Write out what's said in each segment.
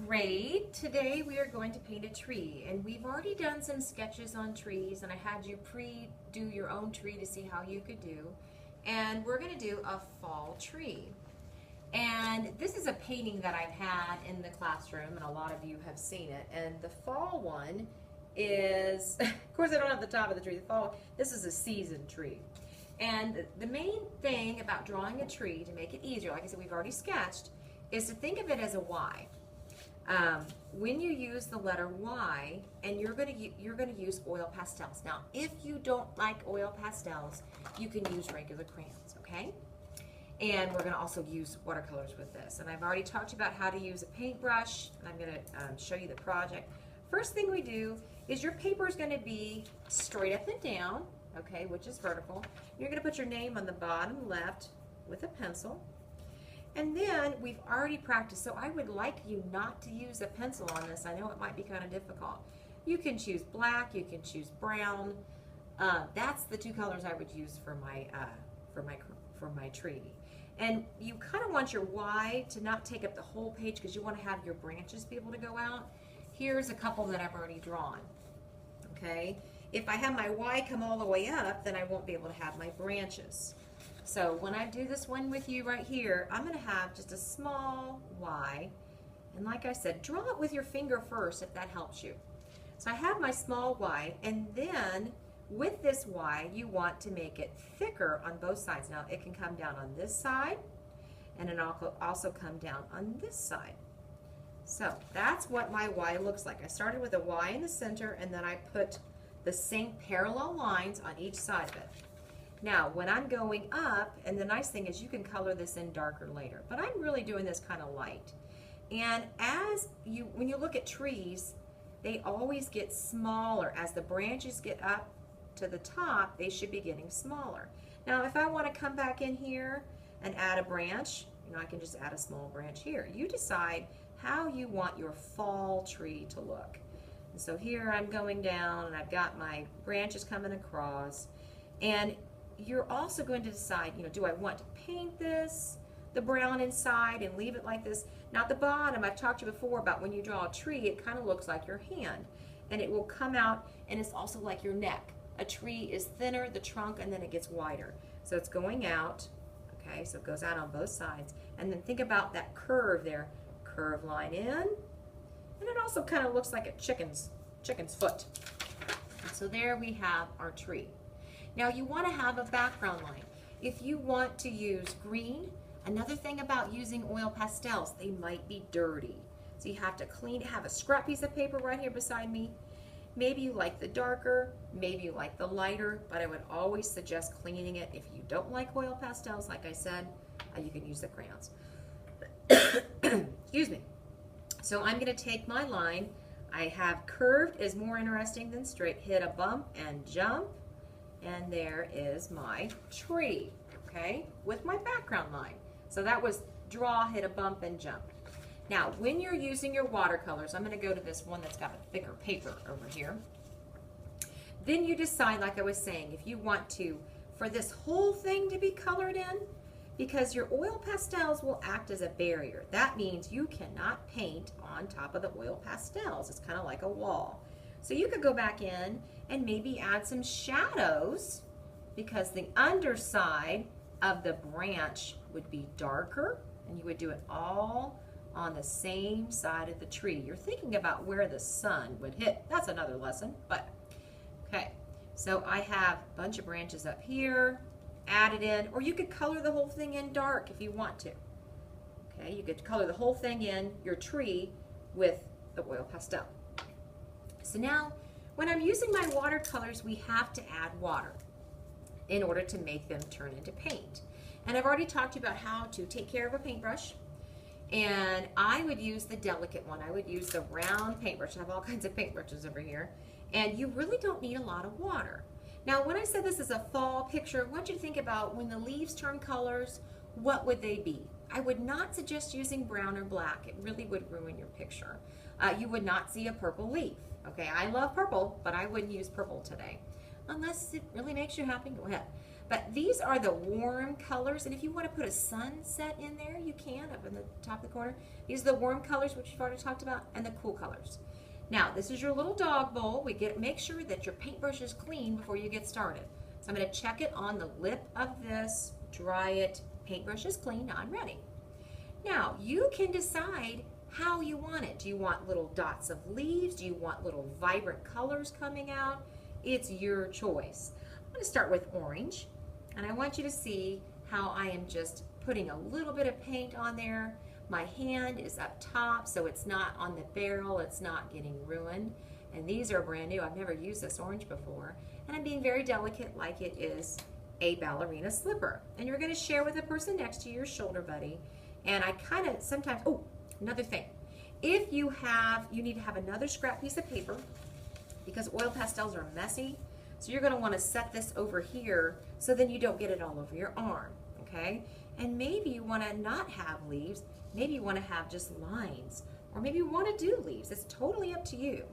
grade. Today we are going to paint a tree, and we've already done some sketches on trees, and I had you do your own tree to see how you could do. And we're going to do a fall tree. And this is a painting that I've had in the classroom, and a lot of you have seen it. And the fall one is, of course I don't have the top of the tree. This is a seasoned tree. And the main thing about drawing a tree to make it easier, like I said, we've already sketched, is to think of it as a Y. When you use the letter Y, and you're going to use oil pastels. Now, if you don't like oil pastels, you can use regular crayons, okay? And we're going to also use watercolors with this. And I've already talked about how to use a paintbrush, and I'm going to show you the project. First thing we do is your paper is going to be straight up and down, okay, which is vertical. You're going to put your name on the bottom left with a pencil. And then we've already practiced, so I would like you not to use a pencil on this. I know it might be kind of difficult. You can choose black, you can choose brown. That's the two colors I would use for my tree. And you kind of want your Y to not take up the whole page because you want to have your branches be able to go out. Here's a couple that I've already drawn. Okay, if I have my Y come all the way up, then I won't be able to have my branches. So when I do this one with you right here, I'm going to have just a small Y. And like I said, draw it with your finger first if that helps you. So I have my small Y, and then with this Y, you want to make it thicker on both sides. Now it can come down on this side, and it also come down on this side. So that's what my Y looks like. I started with a Y in the center, and then I put the same parallel lines on each side of it. Now, when I'm going up, and the nice thing is you can color this in darker later, but I'm really doing this kind of light. And when you look at trees, they always get smaller. As the branches get up to the top, they should be getting smaller. Now, if I want to come back in here and add a branch, I can just add a small branch here. You decide how you want your fall tree to look. And so here I'm going down, and I've got my branches coming across, and you're also going to decide, do I want to paint the brown inside and leave it like this? Now at the bottom, I've talked to you before about when you draw a tree, it kind of looks like your hand, and it will come out, and it's also like your neck. A tree is thinner, the trunk, and then it gets wider. So it's going out, okay, so it goes out on both sides. And then think about that curve there, curve line in, and it also kind of looks like a chicken's foot. And so there we have our tree. Now you want to have a background line. If you want to use green, another thing about using oil pastels, they might be dirty. So you have to have a scrap piece of paper right here beside me. Maybe you like the darker, maybe you like the lighter, but I would always suggest cleaning it. If you don't like oil pastels, like I said, you can use the crayons. Excuse me. So I'm going to take my line. I have curved is more interesting than straight. Hit a bump and jump. And there is my tree, okay, with my background line. So that was draw, hit a bump, and jump. Now, when you're using your watercolors, I'm going to go to this one that's got a thicker paper over here. Then you decide, like I was saying, if you want to, for this whole thing to be colored in, because your oil pastels will act as a barrier. That means you cannot paint on top of the oil pastels. It's kind of like a wall. So you could go back in and maybe add some shadows, because the underside of the branch would be darker, and you would do it all on the same side of the tree. You're thinking about where the sun would hit. That's another lesson, but okay. So I have a bunch of branches up here, add it in, or you could color the whole thing in dark if you want to. Okay, you could color the whole thing in your tree with the oil pastel. So now, when I'm using my watercolors, we have to add water in order to make them turn into paint. And I've already talked to you about how to take care of a paintbrush. And I would use the delicate one. I would use the round paintbrush. I have all kinds of paintbrushes over here. And you really don't need a lot of water. Now, when I said this is a fall picture, I want you to think about when the leaves turn colors, what would they be? I would not suggest using brown or black. It really would ruin your picture. You would not see a purple leaf. Okay, I love purple, but I wouldn't use purple today. Unless it really makes you happy, go ahead. But these are the warm colors, and if you want to put a sunset in there, you can up in the top of the corner. These are the warm colors, which we've already talked about, and the cool colors. Now, this is your little dog bowl. Make sure that your paintbrush is clean before you get started. So I'm going to check it on the lip of this, dry it, paintbrush is clean, now I'm ready. Now, you can decide how you want it. Do you want little dots of leaves? Do you want little vibrant colors coming out? It's your choice. I'm going to start with orange, and I want you to see how I am just putting a little bit of paint on there. My hand is up top, so it's not on the barrel, it's not getting ruined. And these are brand new. I've never used this orange before. And I'm being very delicate like it is a ballerina slipper. And you're going to share with the person next to your shoulder buddy. And I kind of sometimes, oh, another thing. If you need to have another scrap piece of paper because oil pastels are messy. So you're going to want to set this over here so then you don't get it all over your arm, okay? And maybe you want to not have leaves. Maybe you want to have just lines. Or maybe you want to do leaves. It's totally up to you.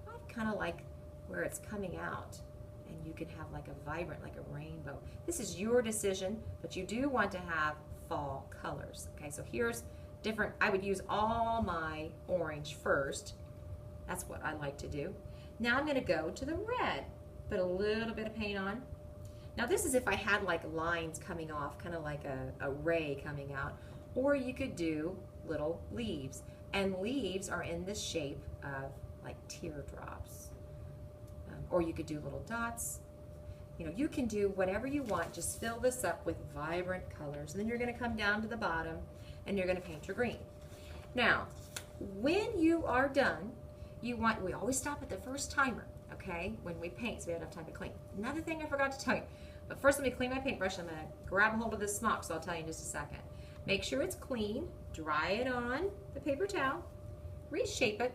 I kind of like where it's coming out. And you can have like a vibrant, like a rainbow. This is your decision, but you do want to have fall colors. Okay, so here's different. I would use all my orange first. That's what I like to do. Now I'm going to go to the red. Put a little bit of paint on. Now this is if I had like lines coming off, kind of like a ray coming out. Or you could do little leaves. And leaves are in the shape of like teardrops. Or you could do little dots. You know, you can do whatever you want. Just fill this up with vibrant colors. And then you're going to come down to the bottom and you're going to paint your green. Now, when you are done, we always stop at the first timer, okay, when we paint so we have enough time to clean. Another thing I forgot to tell you. But first let me clean my paintbrush. I'm going to grab a hold of this smock, so I'll tell you in just a second. Make sure it's clean. Dry it on the paper towel. Reshape it.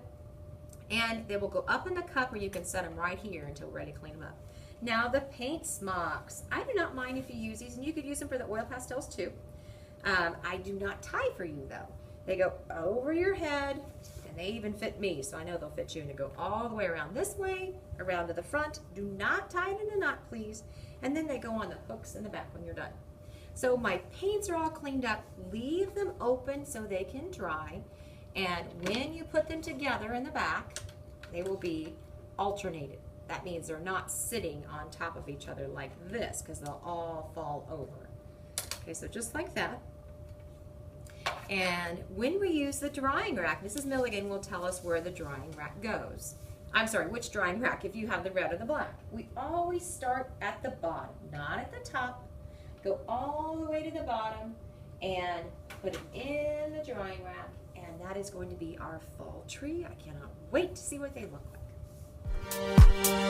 And they will go up in the cup, or you can set them right here until we're ready to clean them up. Now the paint smocks. I do not mind if you use these, and you could use them for the oil pastels too. I do not tie for you though. They go over your head, and they even fit me, so I know they'll fit you. And they go all the way around this way, around to the front. Do not tie it in a knot, please. And then they go on the hooks in the back when you're done. So my paints are all cleaned up. Leave them open so they can dry. And when you put them together in the back, they will be alternated. That means they're not sitting on top of each other like this, because they'll all fall over. Okay, so just like that. And when we use the drying rack, Mrs. Milligan will tell us where the drying rack goes. I'm sorry, which drying rack, if you have the red or the black. We always start at the bottom, not at the top. Go all the way to the bottom and put it in the drying rack. And that is going to be our fall tree. I cannot wait to see what they look like.